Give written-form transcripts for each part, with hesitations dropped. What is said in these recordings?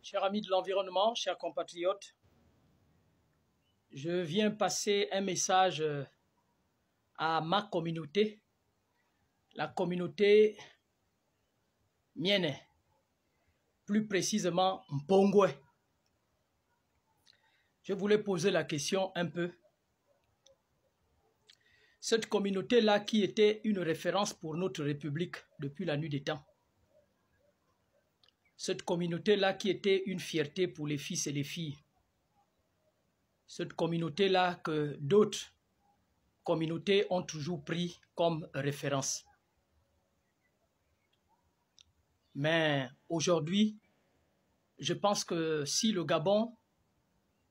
Chers amis de l'environnement, chers compatriotes, je viens passer un message à ma communauté, la communauté mienne, plus précisément Mpongwe. Je voulais poser la question un peu. Cette communauté-là qui était une référence pour notre République depuis la nuit des temps. Cette communauté-là qui était une fierté pour les fils et les filles. Cette communauté-là que d'autres communautés ont toujours pris comme référence. Mais aujourd'hui, je pense que si le Gabon,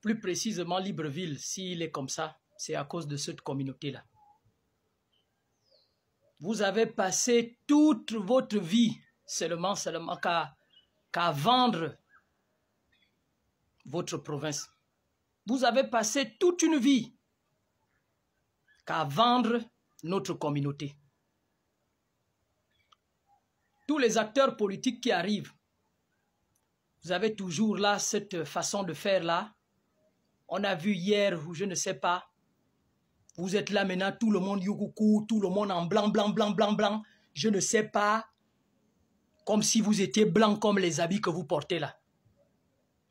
plus précisément Libreville, s'il est comme ça, c'est à cause de cette communauté-là. Vous avez passé toute votre vie seulement qu'à vendre votre province. Vous avez passé toute une vie qu'à vendre notre communauté. Tous les acteurs politiques qui arrivent, vous avez toujours là cette façon de faire là. On a vu hier, ou je ne sais pas, vous êtes là maintenant, tout le monde yougoukou, tout le monde en blanc, blanc, blanc, blanc, blanc. Je ne sais pas, comme si vous étiez blanc comme les habits que vous portez là.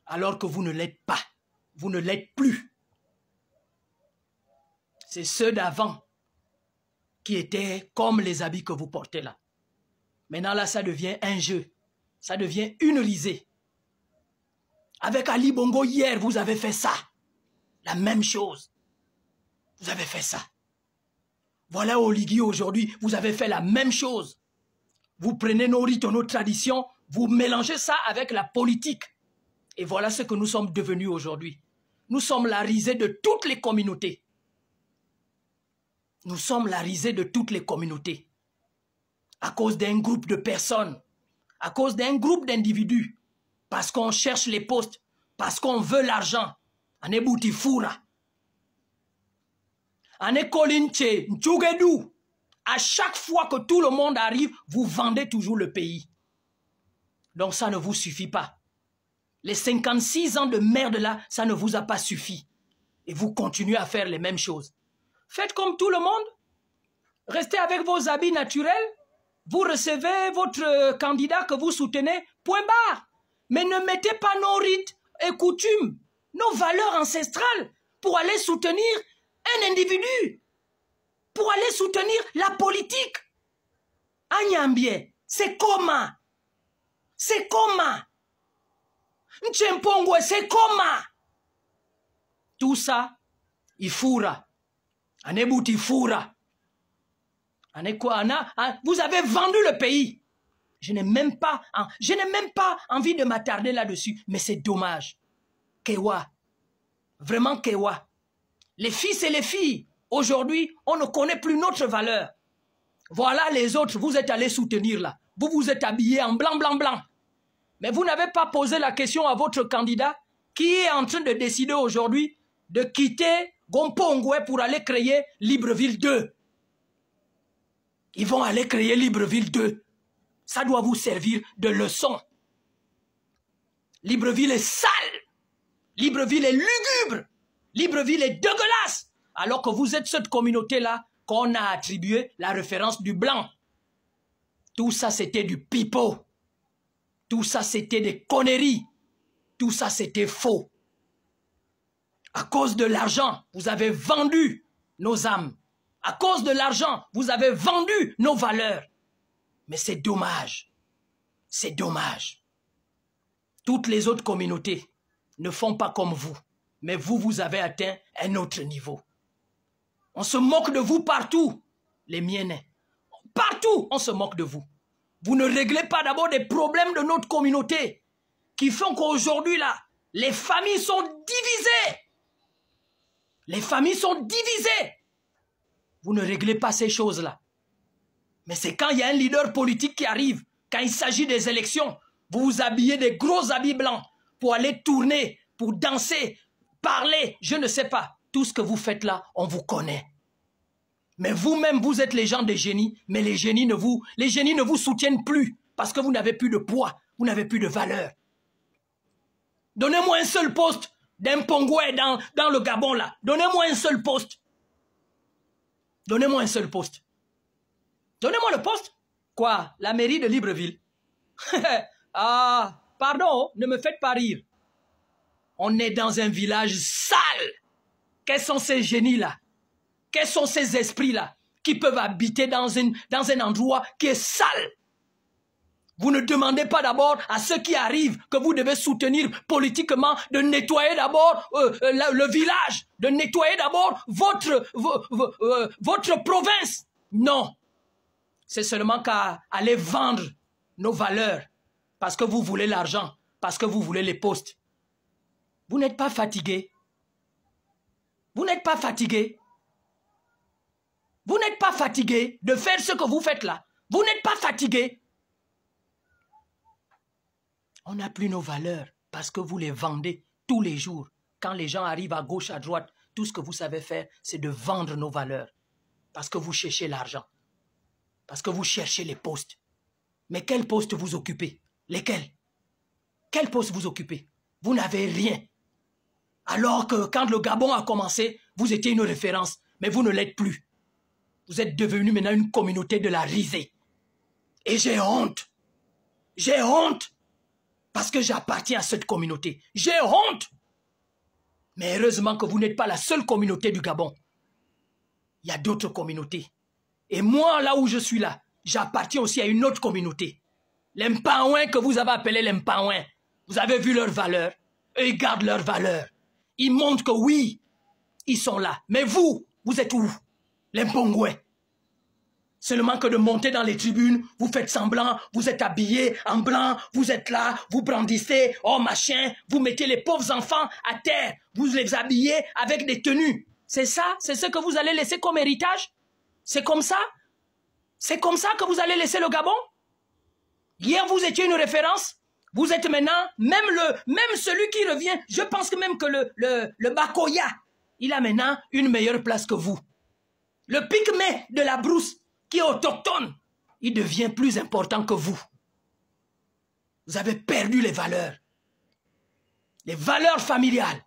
Alors que vous ne l'êtes pas. Vous ne l'êtes plus. C'est ceux d'avant qui étaient comme les habits que vous portez là. Maintenant là, ça devient un jeu. Ça devient une risée. Avec Ali Bongo hier, vous avez fait ça. La même chose. Vous avez fait ça. Voilà Oligui aujourd'hui, vous avez fait la même chose. Vous prenez nos rites, nos traditions, vous mélangez ça avec la politique. Et voilà ce que nous sommes devenus aujourd'hui. Nous sommes la risée de toutes les communautés. Nous sommes la risée de toutes les communautés. À cause d'un groupe de personnes, à cause d'un groupe d'individus, parce qu'on cherche les postes, parce qu'on veut l'argent. On est Boutifoura. On est Kolinche, Ntchougedou. À chaque fois que tout le monde arrive, vous vendez toujours le pays. Donc ça ne vous suffit pas. Les 56 ans de merde là, ça ne vous a pas suffi. Et vous continuez à faire les mêmes choses. Faites comme tout le monde. Restez avec vos habits naturels. Vous recevez votre candidat que vous soutenez. Point barre. Mais ne mettez pas nos rites et coutumes, nos valeurs ancestrales pour aller soutenir un individu. Pour aller soutenir la politique. Agnambie, c'est comment? C'est comment? Mpongwe, c'est comment? Tout ça, il fourra. Anebouti fourra. Vous avez vendu le pays. Je n'ai même pas envie de m'attarder là-dessus, mais c'est dommage. Kewa, vraiment Kewa. Les fils et les filles, aujourd'hui, on ne connaît plus notre valeur. Voilà les autres, vous êtes allés soutenir là. Vous vous êtes habillés en blanc, blanc, blanc. Mais vous n'avez pas posé la question à votre candidat qui est en train de décider aujourd'hui de quitter Mpongwe pour aller créer Libreville 2. Ils vont aller créer Libreville 2. Ça doit vous servir de leçon. Libreville est sale. Libreville est lugubre. Libreville est dégueulasse. Alors que vous êtes cette communauté-là qu'on a attribué la référence du blanc. Tout ça, c'était du pipeau. Tout ça, c'était des conneries. Tout ça, c'était faux. À cause de l'argent, vous avez vendu nos âmes. À cause de l'argent, vous avez vendu nos valeurs. Mais c'est dommage. C'est dommage. Toutes les autres communautés ne font pas comme vous. Mais vous, vous avez atteint un autre niveau. On se moque de vous partout, les miennes. Partout, on se moque de vous. Vous ne réglez pas d'abord des problèmes de notre communauté qui font qu'aujourd'hui, là, les familles sont divisées. Les familles sont divisées. Vous ne réglez pas ces choses-là. Mais c'est quand il y a un leader politique qui arrive, quand il s'agit des élections, vous vous habillez des gros habits blancs pour aller tourner, pour danser, parler, je ne sais pas. Tout ce que vous faites là, on vous connaît. Mais vous-même, vous êtes les gens des génies, mais les génies ne vous soutiennent plus parce que vous n'avez plus de poids, vous n'avez plus de valeur. Donnez-moi un seul poste d'un Pongoué dans le Gabon là. Donnez-moi un seul poste. Donnez-moi un seul poste. Donnez-moi le poste. Quoi? La mairie de Libreville? Ah, pardon, ne me faites pas rire. On est dans un village sale. Quels sont ces génies-là? Quels sont ces esprits-là qui peuvent habiter dans un endroit qui est sale? Vous ne demandez pas d'abord à ceux qui arrivent que vous devez soutenir politiquement de nettoyer d'abord le village, de nettoyer d'abord votre province. Non. C'est seulement qu'à aller vendre nos valeurs parce que vous voulez l'argent, parce que vous voulez les postes. Vous n'êtes pas fatigué. Vous n'êtes pas fatigué. Vous n'êtes pas fatigué de faire ce que vous faites là. Vous n'êtes pas fatigué. On n'a plus nos valeurs parce que vous les vendez tous les jours. Quand les gens arrivent à gauche, à droite, tout ce que vous savez faire, c'est de vendre nos valeurs. Parce que vous cherchez l'argent. Parce que vous cherchez les postes. Mais quel poste vous occupez? Lesquels? Quel poste vous occupez? Vous n'avez rien. Alors que quand le Gabon a commencé, vous étiez une référence. Mais vous ne l'êtes plus. Vous êtes devenu maintenant une communauté de la risée. Et j'ai honte. J'ai honte. Parce que j'appartiens à cette communauté. J'ai honte. Mais heureusement que vous n'êtes pas la seule communauté du Gabon. Il y a d'autres communautés. Et moi, là où je suis là, j'appartiens aussi à une autre communauté. Les Mpaouins que vous avez appelés les Mpaouins. Vous avez vu leurs valeurs. Eux, ils gardent leurs valeurs. Ils montrent que oui, ils sont là. Mais vous, vous êtes où? Les Mpongoué. Seulement que de monter dans les tribunes, vous faites semblant, vous êtes habillés en blanc, vous êtes là, vous brandissez, oh machin, vous mettez les pauvres enfants à terre, vous les habillez avec des tenues. C'est ça? C'est ce que vous allez laisser comme héritage? C'est comme ça? C'est comme ça que vous allez laisser le Gabon? Hier, vous étiez une référence. Vous êtes maintenant, même celui qui revient, je pense que même que le Bakoya, il a maintenant une meilleure place que vous. Le pygmée de la brousse, qui est autochtone, il devient plus important que vous. Vous avez perdu les valeurs familiales,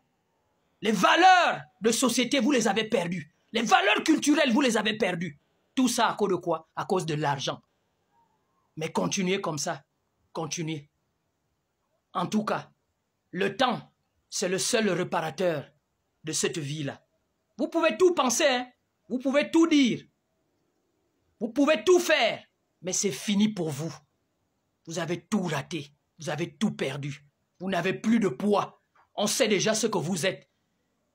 les valeurs de société, vous les avez perdues. Les valeurs culturelles, vous les avez perdues. Tout ça à cause de quoi? À cause de l'argent. Mais continuez comme ça, continuez. En tout cas, le temps, c'est le seul réparateur de cette vie-là. Vous pouvez tout penser, hein? Vous pouvez tout dire. Vous pouvez tout faire, mais c'est fini pour vous. Vous avez tout raté. Vous avez tout perdu. Vous n'avez plus de poids. On sait déjà ce que vous êtes.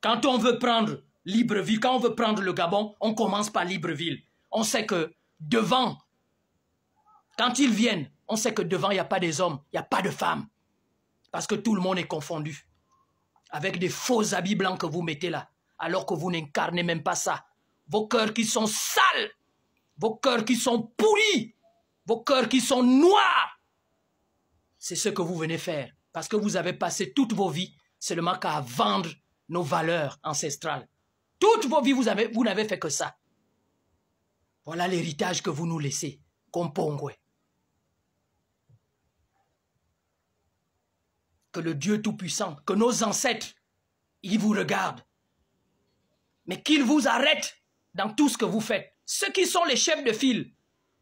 Quand on veut prendre Libreville, quand on veut prendre le Gabon, on commence par Libreville. On sait que devant, quand ils viennent, on sait que devant, il n'y a pas des hommes, il n'y a pas de femmes. Parce que tout le monde est confondu. Avec des faux habits blancs que vous mettez là, alors que vous n'incarnez même pas ça. Vos cœurs qui sont sales. Vos cœurs qui sont pourris, vos cœurs qui sont noirs, c'est ce que vous venez faire. Parce que vous avez passé toutes vos vies seulement qu'à vendre nos valeurs ancestrales. Toutes vos vies, vous n'avez fait que ça. Voilà l'héritage que vous nous laissez, comme Pongoué. Que le Dieu Tout-Puissant, que nos ancêtres, ils vous regardent. Mais qu'ils vous arrêtent dans tout ce que vous faites. Ceux qui sont les chefs de file,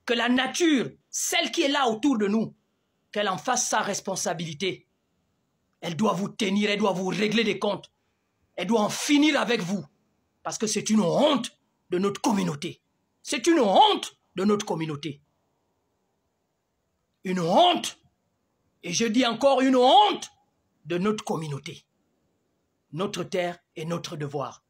que la nature, celle qui est là autour de nous, qu'elle en fasse sa responsabilité. Elle doit vous tenir, elle doit vous régler des comptes. Elle doit en finir avec vous. Parce que c'est une honte de notre communauté. C'est une honte de notre communauté. Une honte, et je dis encore une honte de notre communauté. Notre terre et notre devoir.